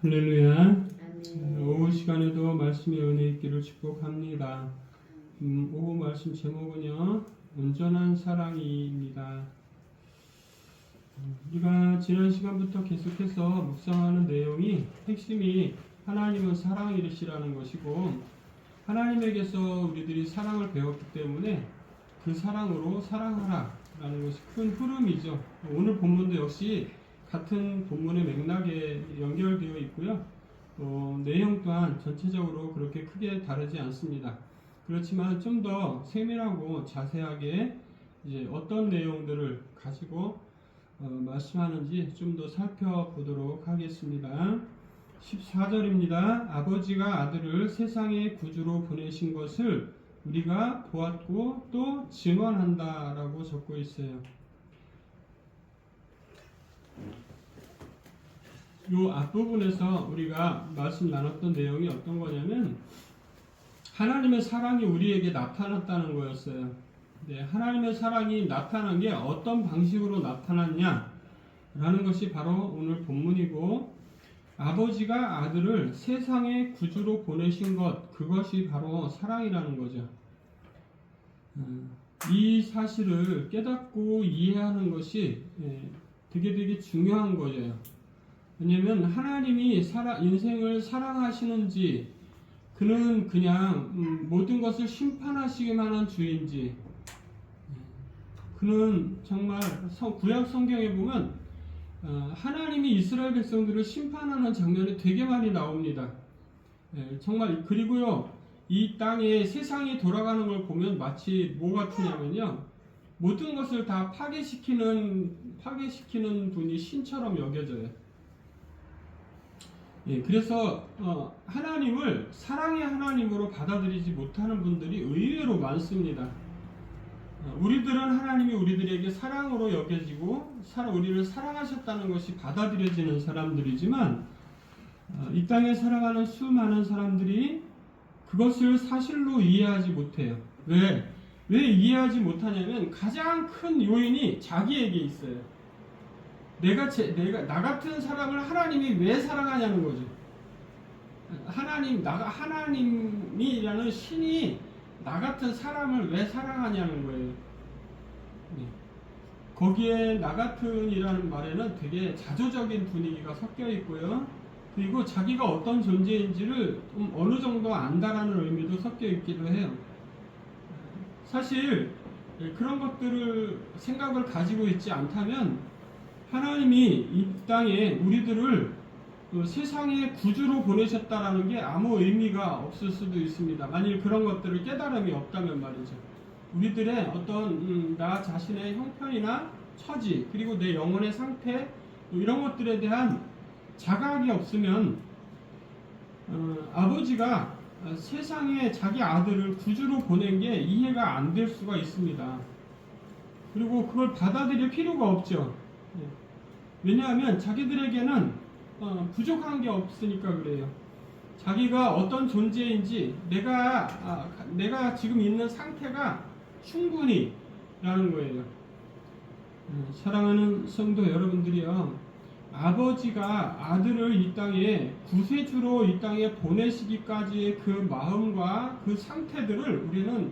할렐루야. 오후 시간에도 말씀의 은혜 있기를 축복합니다. 오후 말씀 제목은요, 온전한 사랑이입니다. 우리가 지난 시간부터 계속해서 묵상하는 내용이 핵심이 하나님은 사랑이시라는 것이고, 하나님에게서 우리들이 사랑을 배웠기 때문에 그 사랑으로 사랑하라 라는 것이 큰 흐름이죠. 오늘 본문도 역시 같은 본문의 맥락에 연결되어 있고요. 내용 또한 전체적으로 그렇게 크게 다르지 않습니다. 그렇지만 좀 더 세밀하고 자세하게 이제 어떤 내용들을 가지고 말씀하는지 좀 더 살펴보도록 하겠습니다. 14절입니다. 아버지가 아들을 세상의 구주로 보내신 것을 우리가 보았고 또 증언한다 라고 적고 있어요. 이 앞부분에서 우리가 말씀 나눴던 내용이 어떤 거냐면 하나님의 사랑이 우리에게 나타났다는 거였어요. 네, 하나님의 사랑이 나타난 게 어떤 방식으로 나타났냐 라는 것이 바로 오늘 본문이고, 아버지가 아들을 세상의 구주로 보내신 것, 그것이 바로 사랑이라는 거죠. 이 사실을 깨닫고 이해하는 것이 되게 중요한 거예요. 왜냐하면 하나님이 인생을 사랑하시는지, 그는 그냥 모든 것을 심판하시기만 한 주인지, 그는 정말 구약 성경에 보면 하나님이 이스라엘 백성들을 심판하는 장면이 되게 많이 나옵니다. 정말. 그리고요, 이 땅에 세상이 돌아가는 걸 보면 마치 뭐 같으냐면요, 모든 것을 다 파괴시키는 분이 신처럼 여겨져요. 그래서 하나님을 사랑의 하나님으로 받아들이지 못하는 분들이 의외로 많습니다. 우리들은 하나님이 우리들에게 사랑으로 여겨지고 우리를 사랑하셨다는 것이 받아들여지는 사람들이지만, 이 땅에 살아가는 수많은 사람들이 그것을 사실로 이해하지 못해요. 왜 이해하지 못하냐면 가장 큰 요인이 자기에게 있어요. 나 같은 사람을 하나님이 왜 사랑하냐는 거죠. 하나님이라는 신이 나 같은 사람을 왜 사랑하냐는 거예요. 거기에 나 같은이라는 말에는 되게 자조적인 분위기가 섞여 있고요. 그리고 자기가 어떤 존재인지를 어느 정도 안다라는 의미도 섞여 있기도 해요. 사실 그런 것들을 생각을 가지고 있지 않다면 하나님이 이 땅에 우리들을 세상의 구주로 보내셨다라는 게 아무 의미가 없을 수도 있습니다. 만일 그런 것들을 깨달음이 없다면 말이죠. 우리들의 어떤 나 자신의 형편이나 처지, 그리고 내 영혼의 상태, 이런 것들에 대한 자각이 없으면 아버지가 세상에 자기 아들을 구주로 보낸 게 이해가 안 될 수가 있습니다. 그리고 그걸 받아들일 필요가 없죠. 왜냐하면 자기들에게는 부족한 게 없으니까 그래요. 자기가 어떤 존재인지 내가 지금 있는 상태가 충분히 라는 거예요. 사랑하는 성도 여러분들이요, 아버지가 아들을 이 땅에 구세주로 이 땅에 보내시기까지의 그 마음과 그 상태들을 우리는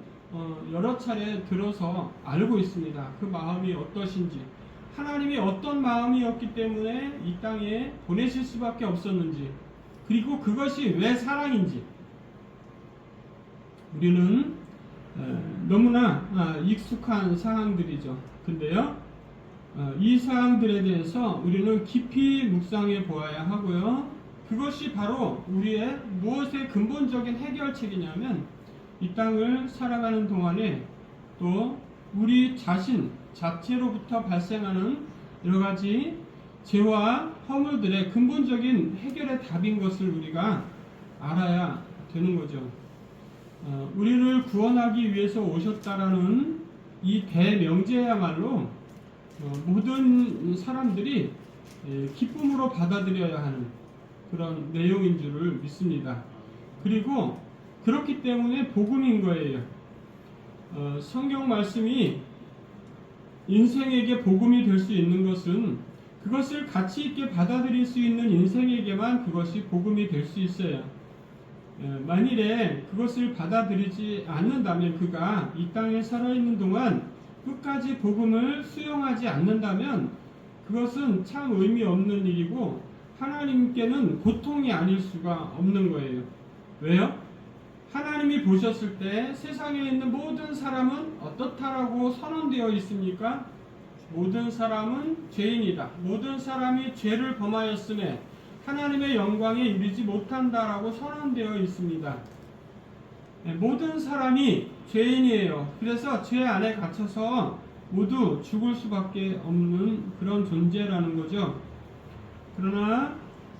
여러 차례 들어서 알고 있습니다. 그 마음이 어떠신지, 하나님이 어떤 마음이었기 때문에 이 땅에 보내실 수밖에 없었는지, 그리고 그것이 왜 사랑인지 우리는 너무나 익숙한 사항들이죠. 근데요, 이 사항들에 대해서 우리는 깊이 묵상해 보아야 하고요. 그것이 바로 우리의 무엇의 근본적인 해결책이냐면, 이 땅을 살아가는 동안에 또 우리 자신 자체로부터 발생하는 여러 가지 죄와 허물들의 근본적인 해결의 답인 것을 우리가 알아야 되는 거죠. 우리를 구원하기 위해서 오셨다라는 이 대명제야말로 모든 사람들이 기쁨으로 받아들여야 하는 그런 내용인 줄을 믿습니다. 그리고 그렇기 때문에 복음인 거예요. 성경 말씀이 인생에게 복음이 될 수 있는 것은 그것을 가치 있게 받아들일 수 있는 인생에게만 그것이 복음이 될 수 있어요. 만일에 그것을 받아들이지 않는다면, 그가 이 땅에 살아있는 동안 끝까지 복음을 수용하지 않는다면 그것은 참 의미 없는 일이고 하나님께는 고통이 아닐 수가 없는 거예요. 왜요? 하나님이 보셨을 때 세상에 있는 모든 사람은 어떻다라고 선언되어 있습니까? 모든 사람은 죄인이다. 모든 사람이 죄를 범하였음에 하나님의 영광에 이르지 못한다라고 선언되어 있습니다. 모든 사람이 죄인이에요. 그래서 죄 안에 갇혀서 모두 죽을 수밖에 없는 그런 존재라는 거죠. 그러나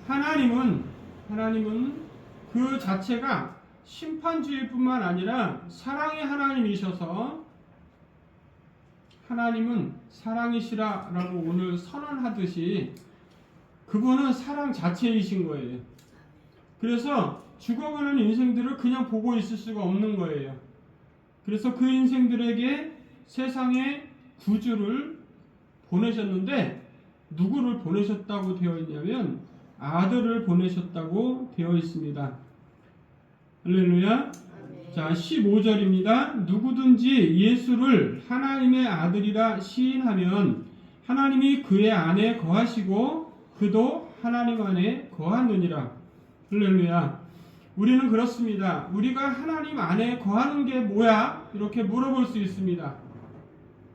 하나님은 그 자체가 심판주일 뿐만 아니라 사랑의 하나님이셔서, 하나님은 사랑이시라라고 오늘 선언하듯이 그분은 사랑 자체이신 거예요. 그래서 죽어가는 인생들을 그냥 보고 있을 수가 없는 거예요. 그래서 그 인생들에게 세상에 구주를 보내셨는데, 누구를 보내셨다고 되어 있냐면 아들을 보내셨다고 되어 있습니다. 할렐루야. 자, 15절입니다. 누구든지 예수를 하나님의 아들이라 시인하면 하나님이 그의 안에 거하시고 그도 하나님 안에 거하느니라. 할렐루야. 우리는 그렇습니다. 우리가 하나님 안에 거하는 게 뭐야? 이렇게 물어볼 수 있습니다.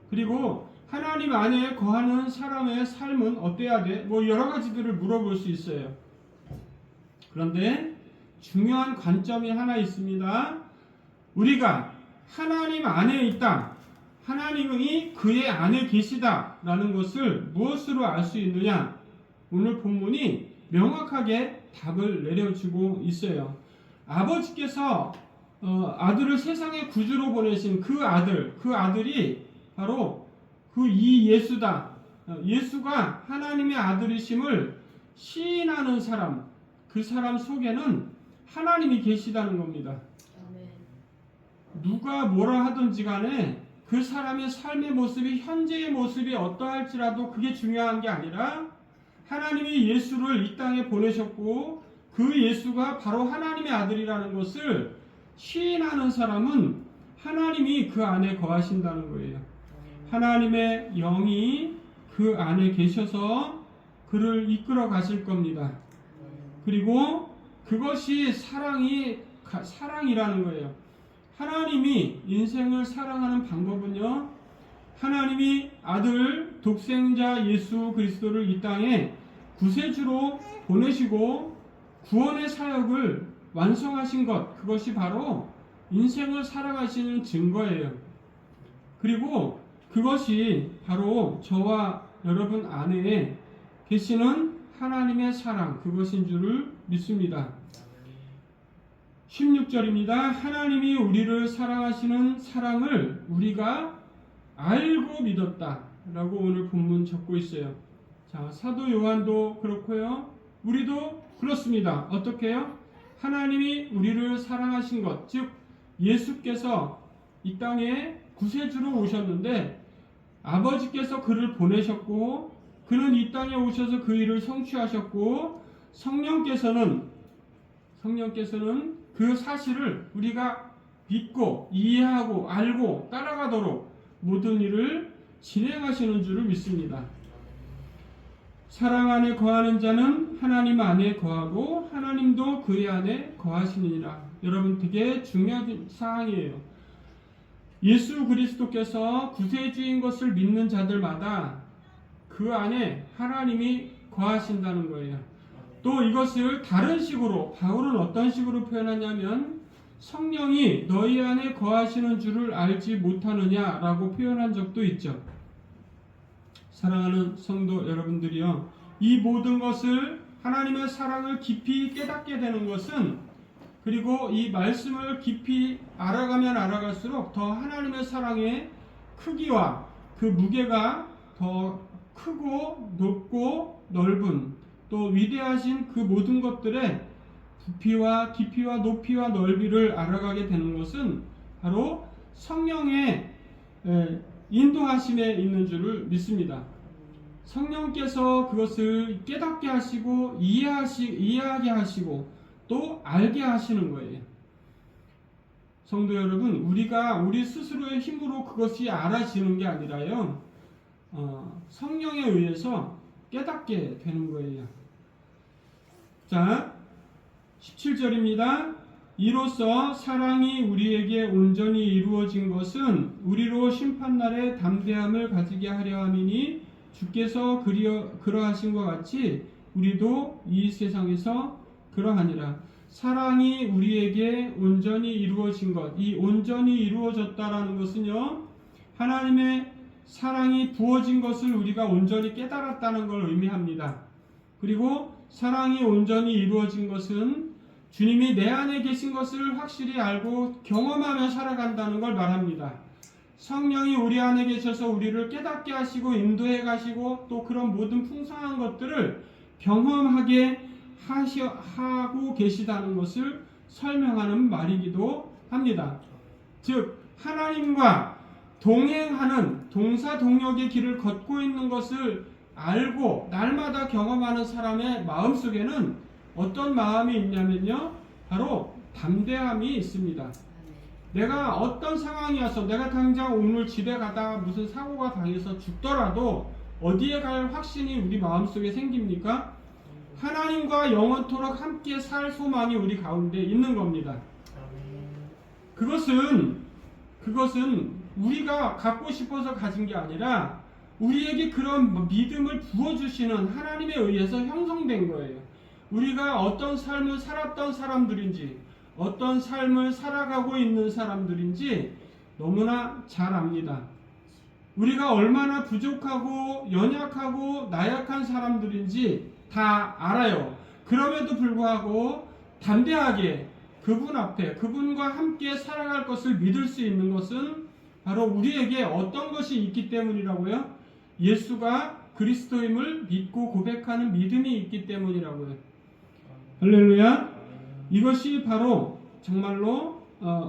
그리고 하나님 안에 거하는 사람의 삶은 어때야 돼? 뭐 여러 가지들을 물어볼 수 있어요. 그런데 중요한 관점이 하나 있습니다. 우리가 하나님 안에 있다, 하나님이 그의 안에 계시다라는 것을 무엇으로 알 수 있느냐? 오늘 본문이 명확하게 답을 내려주고 있어요. 아버지께서 아들을 세상의 구주로 보내신 그 아들이 바로 그 이 예수다. 예수가 하나님의 아들이심을 시인하는 사람, 그 사람 속에는 하나님이 계시다는 겁니다. 누가 뭐라 하든지 간에 그 사람의 삶의 모습이, 현재의 모습이 어떠할지라도 그게 중요한 게 아니라 하나님이 예수를 이 땅에 보내셨고 그 예수가 바로 하나님의 아들이라는 것을 시인하는 사람은 하나님이 그 안에 거하신다는 거예요. 하나님의 영이 그 안에 계셔서 그를 이끌어 가실 겁니다. 그리고 그것이 사랑이라는 거예요. 하나님이 인생을 사랑하는 방법은요, 하나님이 아들 독생자 예수 그리스도를 이 땅에 구세주로 보내시고 구원의 사역을 완성하신 것, 그것이 바로 인생을 살아가시는 증거예요. 그리고 그것이 바로 저와 여러분 안에 계시는 하나님의 사랑, 그것인 줄을 믿습니다. 16절입니다. 하나님이 우리를 사랑하시는 사랑을 우리가 알고 믿었다 라고 오늘 본문 적고 있어요. 자, 사도 요한도 그렇고요, 우리도 그렇습니다. 어떻게 해요? 하나님이 우리를 사랑하신 것, 즉 예수께서 이 땅에 구세주로 오셨는데 아버지께서 그를 보내셨고 그는 이 땅에 오셔서 그 일을 성취하셨고 성령께서는 그 사실을 우리가 믿고 이해하고 알고 따라가도록 모든 일을 진행하시는 줄을 믿습니다. 사랑 안에 거하는 자는 하나님 안에 거하고 하나님도 그의 안에 거하시느니라. 여러분, 되게 중요한 사항이에요. 예수 그리스도께서 구세주인 것을 믿는 자들마다 그 안에 하나님이 거하신다는 거예요. 또 이것을 다른 식으로, 바울은 어떤 식으로 표현하냐면 성령이 너희 안에 거하시는 줄을 알지 못하느냐라고 표현한 적도 있죠. 사랑하는 성도 여러분들이요, 이 모든 것을, 하나님의 사랑을 깊이 깨닫게 되는 것은, 그리고 이 말씀을 깊이 알아가면 알아갈수록 더 하나님의 사랑의 크기와 그 무게가 더 크고 높고 넓은, 또 위대하신 그 모든 것들의 부피와 깊이와 높이와 넓이를 알아가게 되는 것은 바로 성령의 인도하심에 있는 줄을 믿습니다. 성령께서 그것을 깨닫게 하시고 이해하게 하시고 또 알게 하시는 거예요. 성도 여러분, 우리가 우리 스스로의 힘으로 그것이 알아지는 게 아니라요, 성령에 의해서 깨닫게 되는 거예요. 자, 17절입니다. 이로써 사랑이 우리에게 온전히 이루어진 것은 우리로 심판날에 담대함을 가지게 하려 함이니 주께서 그러하신 것 같이 우리도 이 세상에서 그러하니라. 사랑이 우리에게 온전히 이루어진 것, 이 온전히 이루어졌다라는 것은요, 하나님의 사랑이 부어진 것을 우리가 온전히 깨달았다는 걸 의미합니다. 그리고 사랑이 온전히 이루어진 것은 주님이 내 안에 계신 것을 확실히 알고 경험하며 살아간다는 걸 말합니다. 성령이 우리 안에 계셔서 우리를 깨닫게 하시고 인도해 가시고 또 그런 모든 풍성한 것들을 경험하게 하고 계시다는 것을 설명하는 말이기도 합니다. 즉 하나님과 동행하는 동사동역의 길을 걷고 있는 것을 알고 날마다 경험하는 사람의 마음속에는 어떤 마음이 있냐면요, 바로 담대함이 있습니다. 내가 어떤 상황이 와서 내가 당장 오늘 집에 가다가 무슨 사고가 당해서 죽더라도 어디에 갈 확신이 우리 마음속에 생깁니까? 하나님과 영원토록 함께 살 소망이 우리 가운데 있는 겁니다. 그것은 우리가 갖고 싶어서 가진 게 아니라 우리에게 그런 믿음을 부어주시는 하나님에 의해서 형성된 거예요. 우리가 어떤 삶을 살았던 사람들인지 어떤 삶을 살아가고 있는 사람들인지 너무나 잘 압니다. 우리가 얼마나 부족하고 연약하고 나약한 사람들인지 다 알아요. 그럼에도 불구하고 담대하게 그분 앞에 그분과 함께 살아갈 것을 믿을 수 있는 것은 바로 우리에게 어떤 것이 있기 때문이라고요? 예수가 그리스도임을 믿고 고백하는 믿음이 있기 때문이라고요. 할렐루야. 이것이 바로 정말로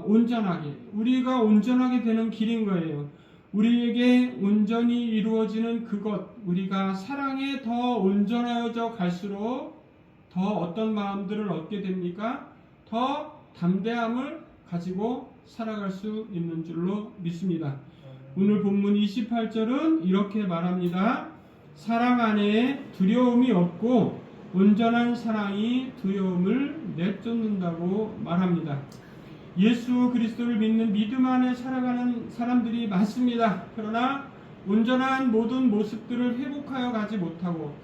온전하게 우리가 온전하게 되는 길인 거예요. 우리에게 온전히 이루어지는 그것, 우리가 사랑에 더 온전하여져 갈수록 더 어떤 마음들을 얻게 됩니까? 더 담대함을 가지고 살아갈 수 있는 줄로 믿습니다. 오늘 본문 28절은 이렇게 말합니다. 사랑 안에 두려움이 없고 온전한 사랑이 두려움을 내쫓는다고 말합니다. 예수 그리스도를 믿는 믿음 안에 살아가는 사람들이 많습니다. 그러나 온전한 모든 모습들을 회복하여 가지 못하고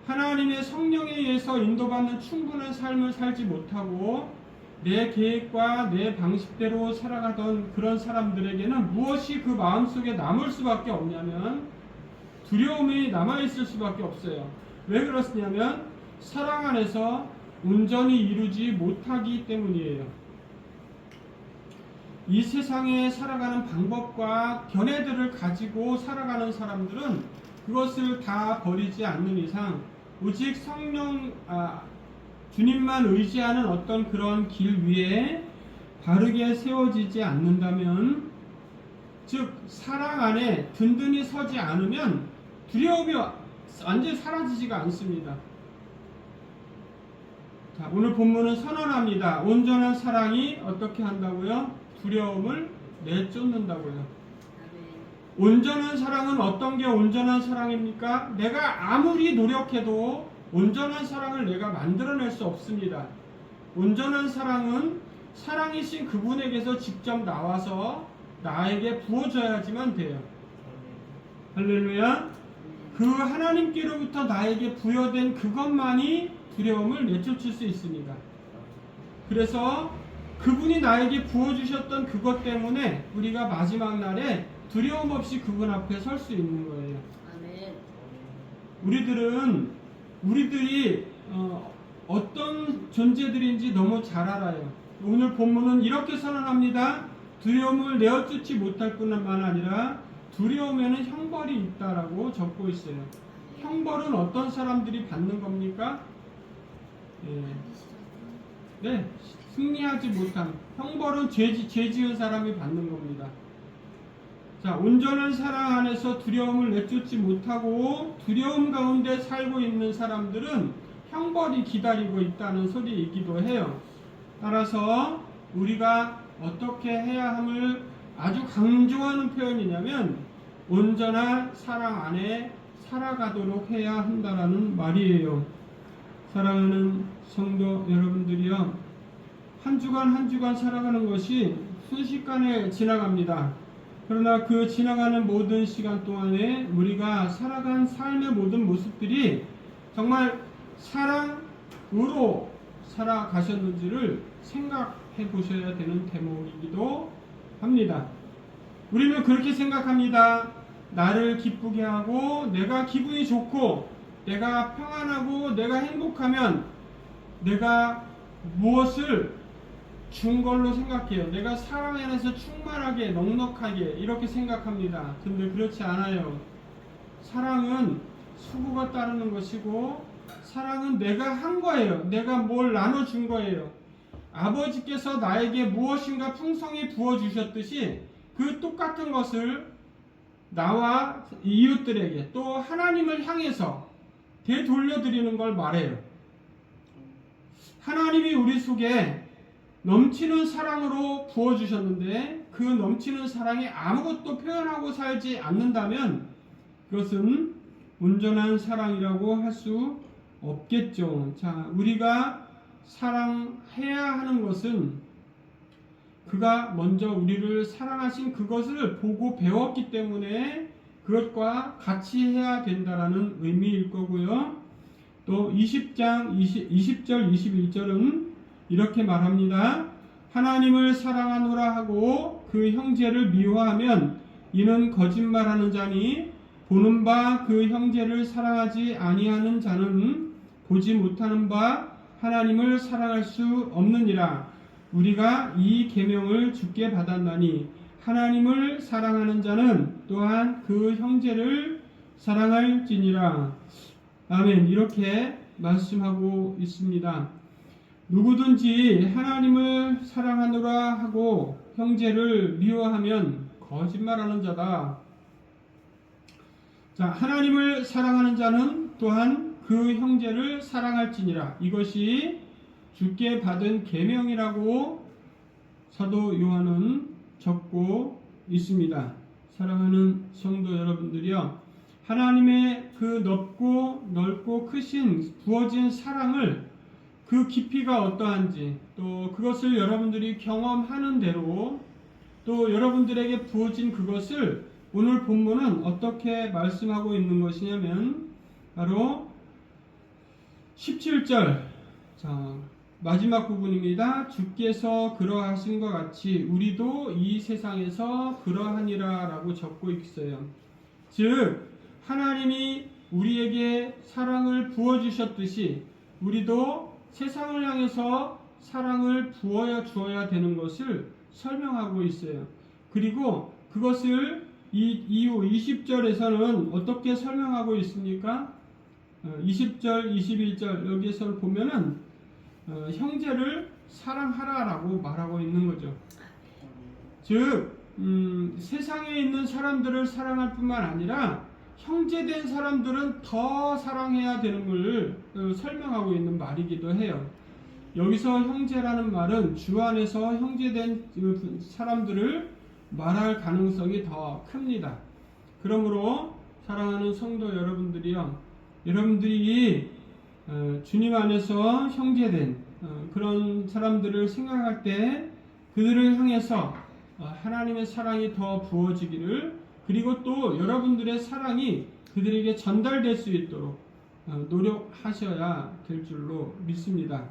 하나님의 성령에 의해서 인도받는 충분한 삶을 살지 못하고 내 계획과 내 방식대로 살아가던 그런 사람들에게는 무엇이 그 마음속에 남을 수밖에 없냐면 두려움이 남아있을 수밖에 없어요. 왜 그렇냐면 사랑 안에서 온전히 이루지 못하기 때문이에요. 이 세상에 살아가는 방법과 견해들을 가지고 살아가는 사람들은 그것을 다 버리지 않는 이상 오직 주님만 의지하는 어떤 그런 길 위에 바르게 세워지지 않는다면, 즉 사랑 안에 든든히 서지 않으면 두려움이 완전히 사라지지가 않습니다. 자, 오늘 본문은 선언합니다. 온전한 사랑이 어떻게 한다고요? 두려움을 내쫓는다고요. 온전한 사랑은 어떤 게 온전한 사랑입니까? 내가 아무리 노력해도 온전한 사랑을 내가 만들어낼 수 없습니다. 온전한 사랑은 사랑이신 그분에게서 직접 나와서 나에게 부어져야지만 돼요. 할렐루야. 그 하나님께로부터 나에게 부여된 그것만이 두려움을 내쫓을 수 있습니다. 그래서 그분이 나에게 부어주셨던 그것 때문에 우리가 마지막 날에 두려움 없이 그분 앞에 설 수 있는 거예요. 아멘. 우리들이 어떤 존재들인지 너무 잘 알아요. 오늘 본문은 이렇게 선언합니다. 두려움을 내어쫓지 못할 뿐만 아니라 두려움에는 형벌이 있다라고 적고 있어요. 형벌은 어떤 사람들이 받는 겁니까? 네, 승리하지 못한 형벌은 죄 지은 사람이 받는 겁니다. 자, 온전한 사랑 안에서 두려움을 내쫓지 못하고 두려움 가운데 살고 있는 사람들은 형벌이 기다리고 있다는 소리이기도 해요. 따라서 우리가 어떻게 해야 함을 아주 강조하는 표현이냐면 온전한 사랑 안에 살아가도록 해야 한다라는 말이에요. 사랑하는 성도 여러분들이요, 한 주간 한 주간 살아가는 것이 순식간에 지나갑니다. 그러나 그 지나가는 모든 시간 동안에 우리가 살아간 삶의 모든 모습들이 정말 사랑으로 살아가셨는지를 생각해 보셔야 되는 대목이기도 합니다. 우리는 그렇게 생각합니다. 나를 기쁘게 하고 내가 기분이 좋고 내가 평안하고 내가 행복하면 내가 무엇을 준 걸로 생각해요. 내가 사랑 안에서 충만하게 넉넉하게 이렇게 생각합니다. 근데 그렇지 않아요. 사랑은 수고가 따르는 것이고 사랑은 내가 한 거예요. 내가 뭘 나눠준 거예요. 아버지께서 나에게 무엇인가 풍성히 부어주셨듯이 그 똑같은 것을 나와 이웃들에게 또 하나님을 향해서 되돌려드리는 걸 말해요. 하나님이 우리 속에 넘치는 사랑으로 부어주셨는데 그 넘치는 사랑에 아무것도 표현하고 살지 않는다면 그것은 온전한 사랑이라고 할 수 없겠죠. 자, 우리가 사랑해야 하는 것은 그가 먼저 우리를 사랑하신 그것을 보고 배웠기 때문에 그것과 같이 해야 된다라는 의미일 거고요. 또 20절 21절은 이렇게 말합니다. 하나님을 사랑하노라 하고 그 형제를 미워하면 이는 거짓말하는 자니 보는 바 그 형제를 사랑하지 아니하는 자는 보지 못하는 바 하나님을 사랑할 수 없느니라. 우리가 이 계명을 주께 받았나니 하나님을 사랑하는 자는 또한 그 형제를 사랑할지니라. 아멘. 이렇게 말씀하고 있습니다. 누구든지 하나님을 사랑하노라 하고 형제를 미워하면 거짓말하는 자다. 자, 하나님을 사랑하는 자는 또한 그 형제를 사랑할지니라. 이것이 주께 받은 계명이라고 사도 요한은 적고 있습니다. 사랑하는 성도 여러분들이요, 하나님의 그 넓고 크신 부어진 사랑을 그 깊이가 어떠한지 또 그것을 여러분들이 경험하는 대로 또 여러분들에게 부어진 그것을 오늘 본문은 어떻게 말씀하고 있는 것이냐면 바로 17절 마지막 부분입니다. 주께서 그러하신 것 같이 우리도 이 세상에서 그러하니라 라고 적고 있어요. 즉 하나님이 우리에게 사랑을 부어주셨듯이 우리도 세상을 향해서 사랑을 부어 주어야 되는 것을 설명하고 있어요. 그리고 그것을 이후 20절에서는 어떻게 설명하고 있습니까? 20절, 21절 여기에서 보면은 형제를 사랑하라라고 말하고 있는 거죠. 즉 세상에 있는 사람들을 사랑할 뿐만 아니라 형제된 사람들은 더 사랑해야 되는 걸 설명하고 있는 말이기도 해요. 여기서 형제라는 말은 주 안에서 형제된 사람들을 말할 가능성이 더 큽니다. 그러므로 사랑하는 성도 여러분들이요, 여러분들이 주님 안에서 형제된 그런 사람들을 생각할 때 그들을 향해서 하나님의 사랑이 더 부어지기를, 그리고 또 여러분들의 사랑이 그들에게 전달될 수 있도록 노력하셔야 될 줄로 믿습니다.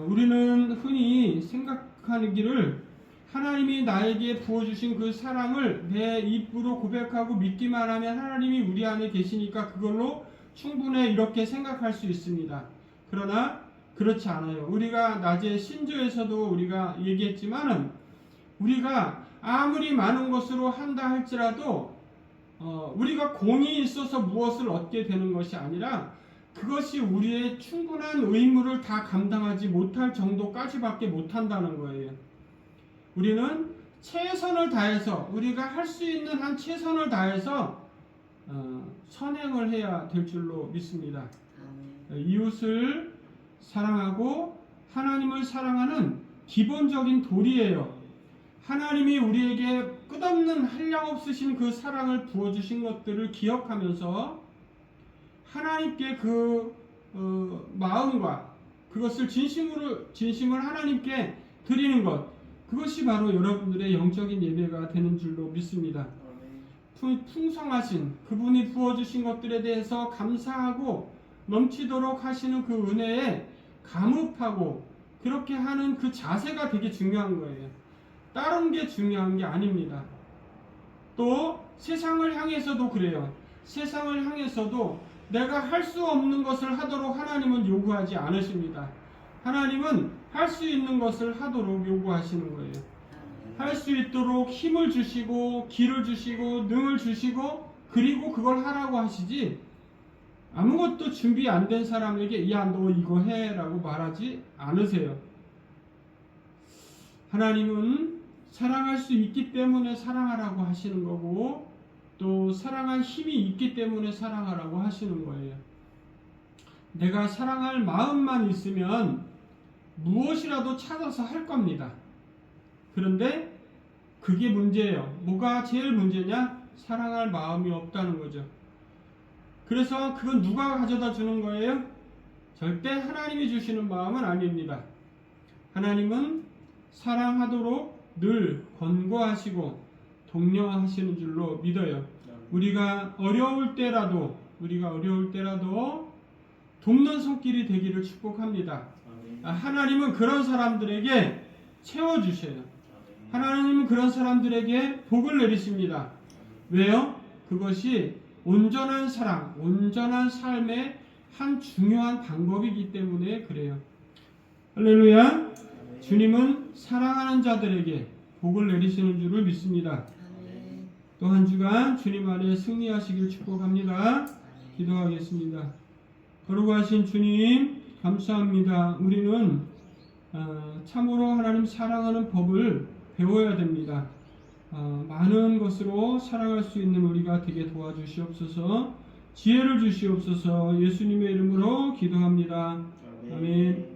우리는 흔히 생각하기를 하나님이 나에게 부어주신 그 사랑을 내 입으로 고백하고 믿기만 하면 하나님이 우리 안에 계시니까 그걸로 충분해, 이렇게 생각할 수 있습니다. 그러나 그렇지 않아요. 우리가 낮에 신조에서도 우리가 얘기했지만은 우리가 아무리 많은 것으로 한다 할지라도 우리가 공이 있어서 무엇을 얻게 되는 것이 아니라 그것이 우리의 충분한 의무를 다 감당하지 못할 정도까지밖에 못한다는 거예요. 우리는 최선을 다해서 우리가 할 수 있는 한 최선을 다해서 선행을 해야 될 줄로 믿습니다. 이웃을 사랑하고 하나님을 사랑하는 기본적인 도리예요. 하나님이 우리에게 끝없는 한량없으신 그 사랑을 부어주신 것들을 기억하면서 하나님께 그 마음과 그것을 진심을 하나님께 드리는 것, 그것이 바로 여러분들의 영적인 예배가 되는 줄로 믿습니다. 풍성하신 그분이 부어주신 것들에 대해서 감사하고 넘치도록 하시는 그 은혜에 감흡하고 그렇게 하는 그 자세가 되게 중요한 거예요. 다른 게 중요한 게 아닙니다. 또 세상을 향해서도 그래요. 세상을 향해서도 내가 할 수 없는 것을 하도록 하나님은 요구하지 않으십니다. 하나님은 할 수 있는 것을 하도록 요구하시는 거예요. 할 수 있도록 힘을 주시고 길을 주시고 능을 주시고 그리고 그걸 하라고 하시지, 아무것도 준비 안 된 사람에게 야 너 이거 해 라고 말하지 않으세요. 하나님은 사랑할 수 있기 때문에 사랑하라고 하시는 거고 또 사랑할 힘이 있기 때문에 사랑하라고 하시는 거예요. 내가 사랑할 마음만 있으면 무엇이라도 찾아서 할 겁니다. 그런데 그게 문제예요. 뭐가 제일 문제냐? 사랑할 마음이 없다는 거죠. 그래서 그건 누가 가져다 주는 거예요? 절대 하나님이 주시는 마음은 아닙니다. 하나님은 사랑하도록 늘 권고하시고 독려하시는 줄로 믿어요. 우리가 어려울 때라도 돕는 손길이 되기를 축복합니다. 하나님은 그런 사람들에게 채워주셔요. 하나님은 그런 사람들에게 복을 내리십니다. 왜요? 그것이 온전한 사랑, 온전한 삶의 한 중요한 방법이기 때문에 그래요. 할렐루야. 주님은 사랑하는 자들에게 복을 내리시는 줄을 믿습니다. 또 한 주간 주님 안에 승리하시길 축복합니다. 기도하겠습니다. 거룩하신 주님 감사합니다. 우리는 참으로 하나님 사랑하는 법을 배워야 됩니다. 많은 것으로 사랑할 수 있는 우리가 되게 도와주시옵소서. 지혜를 주시옵소서. 예수님의 이름으로 기도합니다. 아멘.